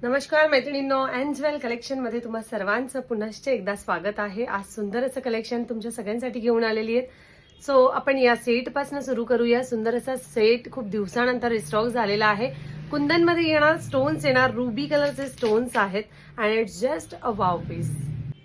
नमस्कार मैत्रिणींनो, एन्जवेल कलेक्शन मध्ये तुम्हा सर्वांचं पुन्हा एकदा स्वागत आहे. आज सुंदर असं कलेक्शन तुमच्या सगळ्यांसाठी घेऊन आलेली आहे. सो आपण या सेट पासून सुरू करूया. सुंदर असा सेट खूप दिवसानंतर रिस्टॉक झालेला आहे. कुंदन मध्ये येणार स्टोन्स येणार, रुबी कलरचे स्टोन्स आहेत and it's just a wow piece.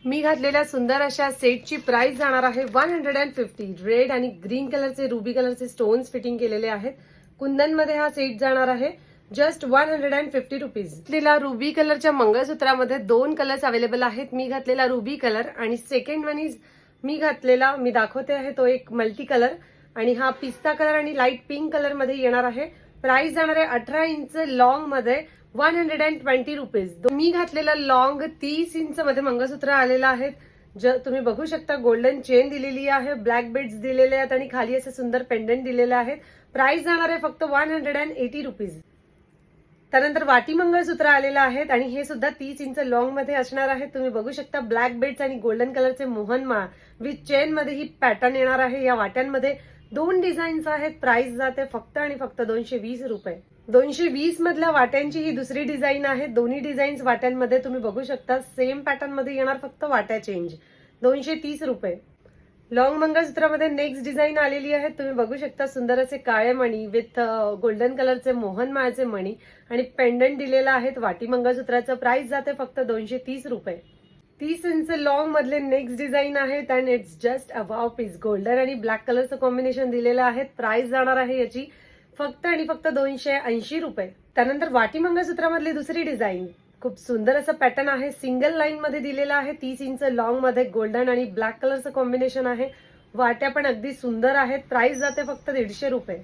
मी घातलेल्या सुंदर अशा सेटची प्राइस जाणार आहे 150. रेड आणि ग्रीन कलरचे रुबी कलरचे स्टोन्स फिटिंग केलेले आहेत. कुंदन मध्ये हा सेट जाणार आहे जस्ट 150 रुपीज. घातलेला रुबी कलरच्या मंगळसूत्रामध्ये दोन कलर्स अवेलेबल आहेत. मी घातलेला रुबी कलर आणि सेकंड वन इज मी दाखवते आहे तो एक मल्टी कलर आणि हा पिस्ता कलर आणि लाईट पिंक कलर मध्ये येणार आहे. प्राइस जाणार आहे 18 इंच लॉंग मध्ये 120 रुपीज. मी घातलेला लॉंग 30 इंच मध्ये मंगळसूत्र आलेला आहे. तुम्ही बघू शकता गोल्डन चेन दिलेली आहे, ब्लॅक बीड्स दिलेले आहेत आणि खाली असे सुंदर पेंडंट दिलेले आहेत. प्राइस जाणार आहे फक्त 180 रुपीज. त्यानंतर वाटी मंगळसूत्र आलेलं आहेत आणि हे सुद्धा 30 इंच लॉंग मध्ये असणार आहे. तुम्ही बघू शकता ब्लॅक बीड्स आणि गोल्डन कलरचे मोहनमाळ विथ चेन मध्ये ही पॅटर्न येणार आहे. या वाट्यांमध्ये दोन डिझाईन्स आहेत. प्राइस जाते फक्त आणि फक्त 220 रुपये. 220 मधल्या वाट्यांची ही दुसरी डिझाईन आहे. दोन्ही डिझाईन्स वाट्यांमध्ये तुम्ही बघू शकता सेम पॅटर्न मध्ये येणार, फक्त वाट्या चेंज. 230 रुपये. लॉंग मंगळसूत्रामध्ये नेक्स्ट डिझाईन आलेली आहे. तुम्ही बघू शकता सुंदर असे काळे मणी विथ गोल्डन कलरचे मोहनमाळचे मणी आणि पेंडंट दिलेला आहेत वाटी मंगळसूत्राचं. प्राइस जाते फक्त 230 रुपये. 30 इंच लॉंग मधले नेक्स्ट डिझाईन आहेत and it's just a wow piece. Golden आणि ब्लॅक कलरचं कॉम्बिनेशन दिलेलं आहे. प्राइस जाणार आहे याची फक्त आणि फक्त 280 रुपये. त्यानंतर वाटी मंगळसूत्रामधली दुसरी डिझाईन खूप सुंदर असं पॅटर्न आहे. सिंगल लाईन मध्ये दिलेला आहे. 30 इंच लॉंग मध्ये गोल्डन आणि ब्लॅक कलरचं कॉम्बिनेशन आहे. वाट्या पण अगदी सुंदर आहेत. प्राइस जाते फक्त 150 रुपये.